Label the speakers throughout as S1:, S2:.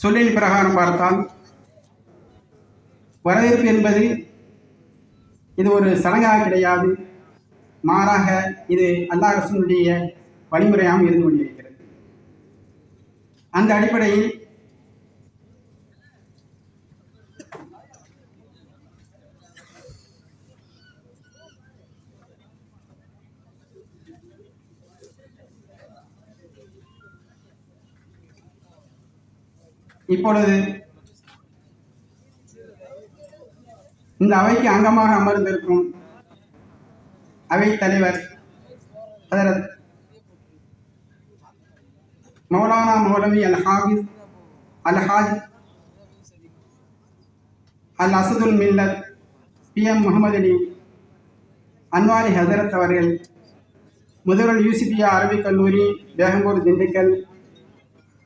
S1: சொல்லின் பிரகாரம் பார்த்தால் வரவேற்பு என்பது இது ஒரு சடங்காக கிடையாது, மாறாக இது அல்லாஹ் ரசூலுடைய வழிமுறையாகவும் இருந்து கொண்டிருக்கிறது. அந்த அடிப்படையில் இப்பொழுது இந்த அவைக்கு அங்கமாக அமர்ந்திருக்கும் அவை தலைவர் ஹதரத் மௌலானா மௌலவி அல்-ஹாஃபிஸ் அல்-ஹாஜ் அல்-அசதுல் மில்லத் PM முகமது அலி அன்வாரி ஹசரத் அவர்கள், முதல்வர் யூசுஃபியா அரபிக் கல்லூரி பேகம்பூர் திண்டுக்கல்,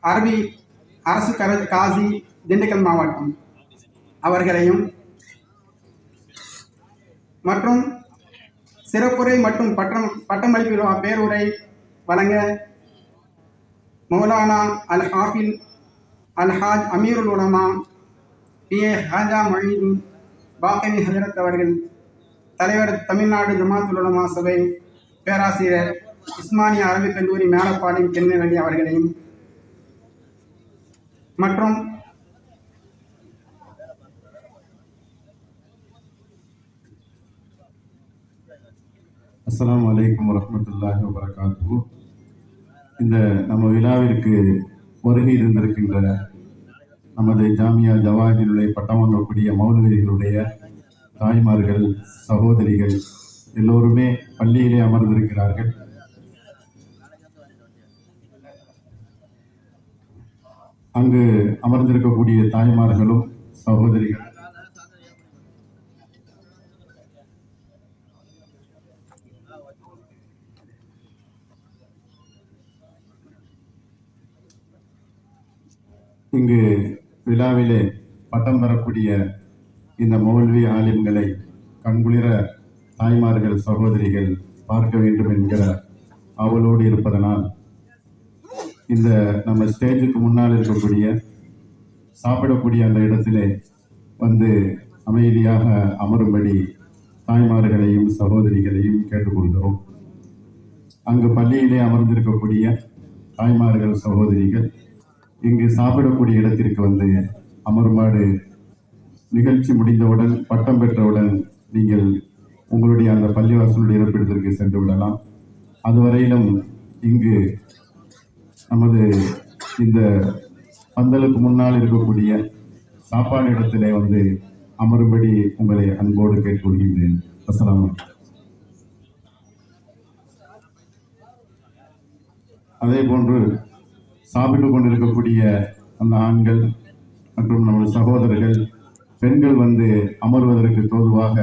S1: அரபி அரசு காசி திண்டுக்கல் மாவட்டம் அவர்களையும், மற்றும் சிறப்புரை மற்றும் பட்டமளிப்பு பேருரை வழங்க மௌலானா அல்-ஹாஃபில் அல்-ஹாஜ் அமீருல் உலமா PA ஹாஜா மொஹீதீன் பாக்கவி ஹஜரத் அவர்கள், தலைவர் தமிழ்நாடு ஜமாத்துல் உலமா சபை பேராசிரியர் உஸ்மானியா அரபிக் கல்லூரி மேலப்பாளையம் திருநெல்வேலி அவர்களையும், மற்றும்
S2: அஸ்ஸலாமு அலைக்கும் வரஹ்மத்துல்லாஹி வபரகாத்துஹு. இந்த நம்ம விழாவிற்கு வருகை இருந்திருக்கின்ற நமது ஜாமியா ஜவாஹிருடைய பட்டம் வாங்கக்கூடிய மௌலவிகளுடைய தாய்மார்கள், சகோதரிகள் எல்லோருமே பள்ளியிலே அமர்ந்திருக்கிறார்கள். அங்கு அமர்ந்திருக்கக்கூடிய தாய்மார்களும் சகோதரிகள் இங்கு விழாவிலே பட்டம் பெறக்கூடிய இந்த மௌல்வி ஆலிம்களை கண்குளிர தாய்மார்கள், சகோதரிகள் பார்க்க வேண்டும் என்கிற ஆவலோடு இருப்பதனால் இந்த நம்ம ஸ்டேஜுக்கு முன்னால் இருக்கக்கூடிய சாப்பிடக்கூடிய அந்த இடத்திலே வந்து அமைதியாக அமரும்படி தாய்மார்களையும் சகோதரிகளையும் கேட்டுக்கொள்கிறோம். அங்கு பள்ளியிலே அமர்ந்திருக்கக்கூடிய தாய்மார்கள், சகோதரிகள் இங்கு சாப்பிடக்கூடிய இடத்திற்கு வந்து அமருமாறு, நிகழ்ச்சி முடிந்தவுடன் பட்டம் பெற்றவுடன் நீங்கள் உங்களுடைய அந்த பள்ளிவாசலுடைய இருப்பிடத்திற்கு சென்று விடலாம். அதுவரையிலும் இங்கு நமது இந்த பந்தலுக்கு முன்னால் இருக்கக்கூடிய சாப்பாடு இடத்திலே வந்து அமரும்படி உங்களை அன்போடு கேட்டுக்கொள்கின்றேன். அஸ்ஸலாமு அலைக்கும். அதே போன்று சாப்பிட்டு கொண்டிருக்கக்கூடிய அந்த ஆண்கள் மற்றும் நமது சகோதரர்கள், பெண்கள் வந்து அமர்வதற்கு தோதுவாக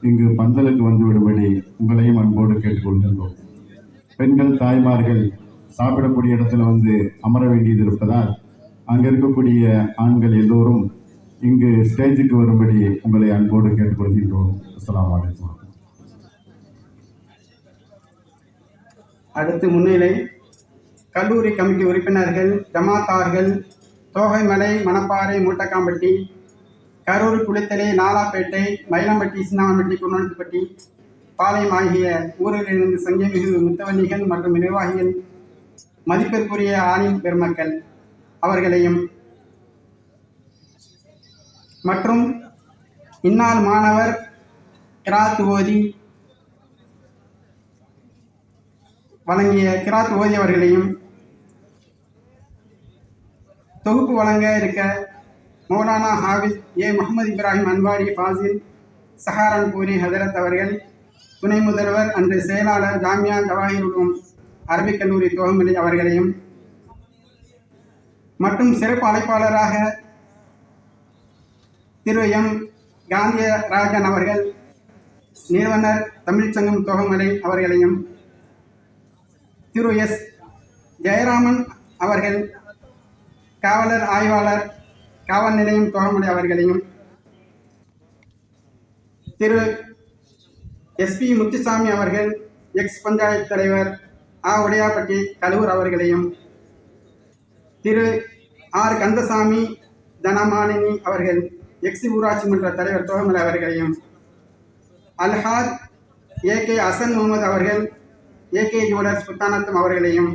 S2: இங்கு பந்தலுக்கு வந்து விடும்படி உங்களையும் அன்போடு கேட்டுக்கொள்கின்றோம். பெண்கள் தாய்மார்கள் சாப்பிடக்கூடிய இடத்துல வந்து அமர வேண்டியது இருப்பதால் அங்கே இருக்கக்கூடிய ஆண்கள் எல்லோரும் இங்கு ஸ்டேஜுக்கு வரும்படி உங்களை அன்போடு கேட்டுக்கொள்கின்றோம். அஸ்ஸலாமு அலைக்கும்.
S1: அடுத்து முன்னிலை கல்லூரி கமிட்டி உறுப்பினர்கள், ஜமாத்தார்கள், தோகைமலை, மணப்பாறை, மூட்டக்காம்பட்டி, கரூர், குளித்தலை, நாலாப்பேட்டை, மயிலம்பட்டி, சின்னாம்பட்டி, குருநானத்துப்பட்டி, பாளையம் ஆகிய ஊர்களிலிருந்து சங்கமிகு முத்தவல்லிகள் மற்றும் நிர்வாகிகள், மதிப்பிற்குரிய ஆலிம் பெருமக்கள் அவர்களையும், மற்றும் இந்நாள் மாணவர் கிராத் ஓதி வழங்கிய கிராத் ஓதியவர்களையும், தொகுப்பு வழங்க இருக்க மௌலானா ஹாஃபிஸ் முகமது இப்ராஹிம் அன்வாரி ஃபாசில் சஹாரன்பூரி ஹதரத் அவர்கள், துணை முதல்வர் அன்று செயலாளர் ஜாமியா ஜவாஹிருல் அரபிக் கல்லூரி தோகமலை அவர்களையும், மற்றும் சிறப்பு அழைப்பாளராக திரு M காந்தியராஜன் அவர்கள், நிறுவனர் தமிழ்ச்சங்கம் தோகமலை அவர்களையும், திரு S ஜெயராமன் அவர்கள், காவலர் ஆய்வாளர் காவல் நிலையம் தோகமலை அவர்களையும், திரு SP முத்துசாமி அவர்கள், எக்ஸ் பஞ்சாயத்து தலைவர் உடையாப்பட்டி கலூர் அவர்களையும், திரு ஆர் கந்தசாமி தனமாலினி அவர்கள் எக்ஸி ஊராட்சி மன்ற தலைவர் தோகமலை அவர்களையும், அல்ஹாத் ஏகே ஹசன் முகமது அவர்கள் ஏகே ஜுவலர்ஸ் புத்தானத்தம் அவர்களையும்,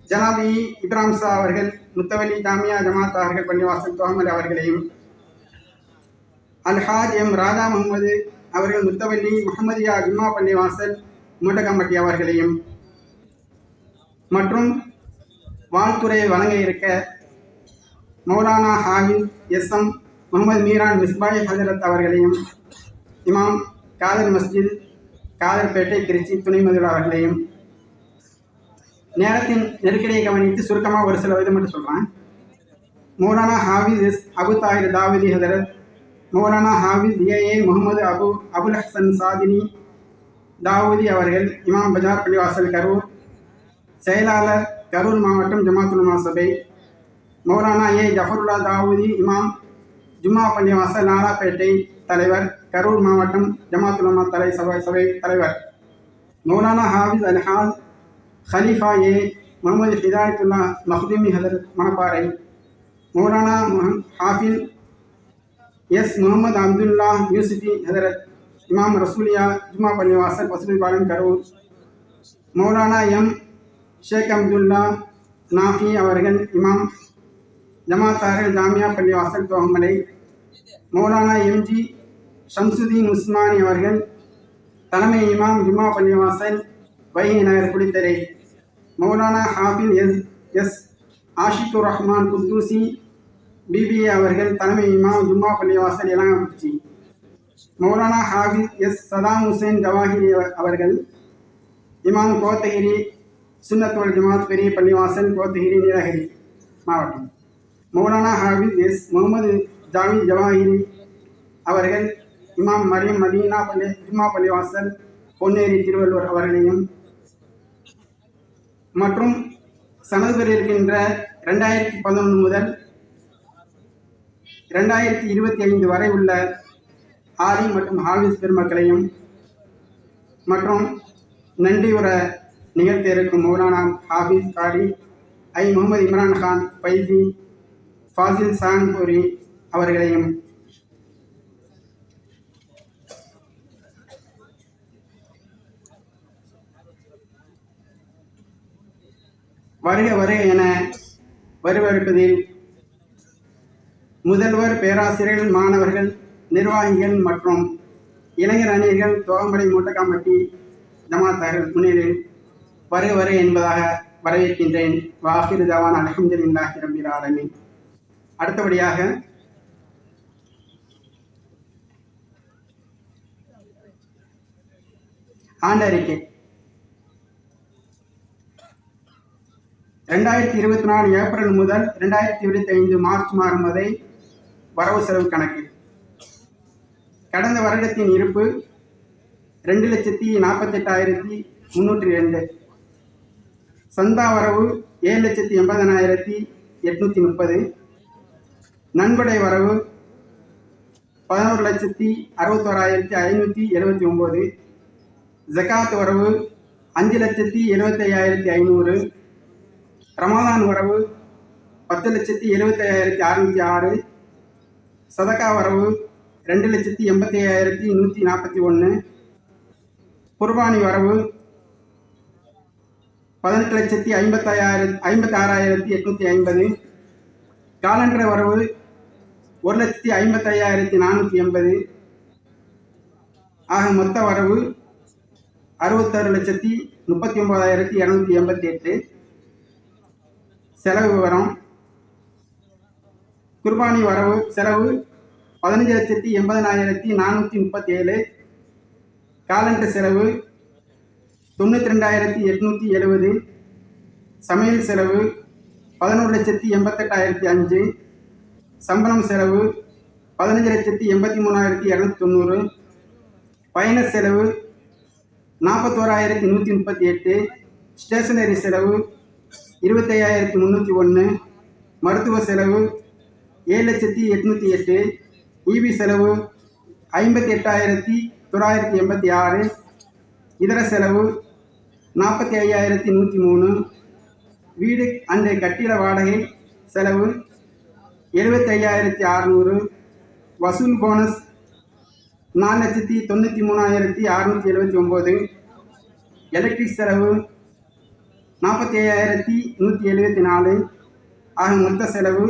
S1: ஜனாபி இப்ராஹிம் ஷா அவர்கள் முத்தவலி ஜாமியா ஜமாத் அவர்கள் பள்ளிவாசல் தோகமலை அவர்களையும், அல்ஹாஜ் எம் ராதா முகமது அவர்கள் முத்தவல்லி முகமதியா ஜும்மா பள்ளிவாசல் மூட்டகம்பட்டி அவர்களையும் மற்றும் வாழ்த்துறையை வழங்க இருக்க மௌலானா ஹாஃபிஸ் எஸ்எம் முகமது மீரான் மிஸ்பாய் ஹஜரத் அவர்களையும், இமாம் காதர் மஸ்ஜித் காதர்பேட்டை திருச்சி துணை முதல்வர் அவர்களையும், நேரத்தின் நெருக்கடியை கவனித்து சுருக்கமாக ஒரு சில இது மட்டும் சொல்கிறேன். மௌலானா ஹாஃபிஸ் எஸ் அபு தாயிர் தாவூதி ஹஜரத், மௌலானா ஹாஃபிஸ் ஏஏ முகமது அபுல் ஹசன் சாதினி தாவூதி அவர்கள் இமாம் பஜார் பள்ளிவாசல் கரூர், செயலாளர் கரூர் மாவட்டம் ஜமாத்துல் உலமா சபை, மௌலானா ஏ ஜஃபருல்லா தாவூதி இமாம் ஜும்மா பள்ளிவாசல் நாலாப்பேட்டை தலைவர் கரூர் மாவட்டம் ஜமாத்துல் உலமா சபை தலைவர், மௌலானா ஹாஃபிஸ் அல்ஹாஜ் ஹலீஃபா ஏ முகமது ஹிதாயத்துல்லா மஹ்தூமி ஹதரத் மணப்பாறை, மௌலானா ஹாஃபில் எஸ் முகமது அப்துல்லா யூசுஃபி ஹதரத் இமாம் ரசூலியா ஜும்மா பள்ளிவாசல் பசுமைபாளையம் கரூர், மௌலானா எம் ஷேக் அப்துல்லா நாஃபி அவர்கள் இமாம் ஜமாத்தார்கள் ஜாமியா பள்ளிவாசல் தோகமலை, மௌலானா எம்ஜி ஷம்சுதீன் உஸ்மானி அவர்கள் தலைமை இமாம் ஜும்மா பள்ளிவாசல் வைகை நகர் குடித்தரை, மௌலானா ஹாஃபில் எஸ் ஆஷிகுர் ரஹ்மான் குத்தூசி பிபிஏ அவர்கள் தலைமை இமாம் ஜும்மா பள்ளிவாசல் இளங்கக்குறிச்சி, மௌலானா ஹாஃபிஸ் எஸ் சதாம் ஹுசேன் ஜவாஹிரி அவர்கள் இமாம் கோத்தகிரி சுன்னத்துல் ஜமாத் பெரிய பள்ளிவாசல் கோத்தகிரி நீலகிரி மாவட்டம், மௌலானா ஹாஃபிஸ் எஸ் முகமது ஜாவித் ஜவாஹிரி அவர்கள் இமாம் மரியம் மதீனா ஜும்மா பள்ளிவாசல் பொன்னேரி திருவள்ளூர் அவர்களையும் மற்றும் சனது பெற இருக்கின்ற 2011 முதல் 2025 வரை உள்ள ஆலி மற்றும் ஹாஃபிஸ் பெருமக்களையும் மற்றும் நன்றியுற நிகழ்த்த இருக்கும் மௌலானா ஹாஃபிஸ் காரி ஐ முகமது இம்ரான் கான் ஃபைசி ஃபாசில் சான்பூரி அவர்களையும் வருக வருக என வரவேற்பதில் முதல்வர், பேராசிரியர்கள், மாணவர்கள், நிர்வாகிகள் மற்றும் இளைஞர் அணியர்கள் தோகமலை மூட்டக்காம்பட்டி ஜமாத்தார்கள் முன்னிலையில் வருக வருக என்பதாக வரவேற்கின்றேன். வாஹிர் தவான் அல்ஹம்துலில்லாஹி ரப்பில் ஆலமீன். அடுத்தபடியாக ஆண்டறிக்கை 2024 ஏப்ரல் முதல் 2025 மார்ச் மாதம் வரை வரவு செலவு கணக்கு. கடந்த வருடத்தின் இருப்பு 2,48,302. சந்தா வரவு 7,80,830. நன்கொடை வரவு 11,61,579. ஜகாத் வரவு 5,75,500. ரமலான் வரவு 10,75,606. சதகா வரவு 2,85,141. குர்பானி வரவு 18,56,850. காலண்டர் வரவு 1,55,480. ஆக மொத்த வரவு 66,39,288. செலவு விவரம்: குர்பானி வரவு செலவு 15,80,437. காலண்டர் செலவு 92,870. சமையல் செலவு 11,88,500. சம்பளம் செலவு 15,83,290. பயண செலவு 41,138. ஸ்டேஷனரி செலவு 25,301. மருத்துவ செலவு 7,808. ஈபி செலவு 58,986. இதர செலவு 45,103. வீடு அன்றைய கட்டிட வாடகை செலவு 75,600. வசூல் போனஸ் 4,93,679. எலக்ட்ரிக் செலவு 45,174. ஆக மொத்த செலவு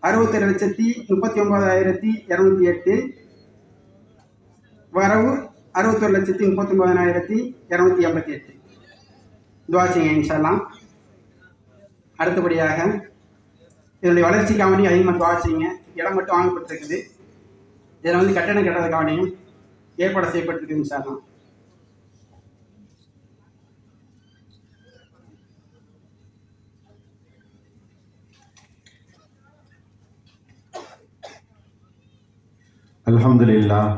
S1: 67,39,208. வரவு 61,39,288. துவா செய்யுங்க இன்ஷா அல்லாஹ். அடுத்தபடியாக இதனுடைய வளர்ச்சிக்காவணி அதிகமாக துவா செய்யுங்க. இடம் மட்டும் வாங்கப்பட்டிருக்குது. இதில் வந்து கட்டணம் கட்டுறதுக்காவணியும் ஏற்பாடு செய்யப்பட்டிருக்கு இன்ஷா அல்லாஹ்.
S2: அல்ஹம்துலில்லாஹ்,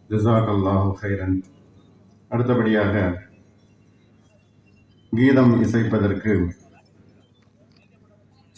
S2: ஜஸாக்கல்லாஹு ஹைரன். அடுத்தபடியாக கீதம் இசைப்பதற்கு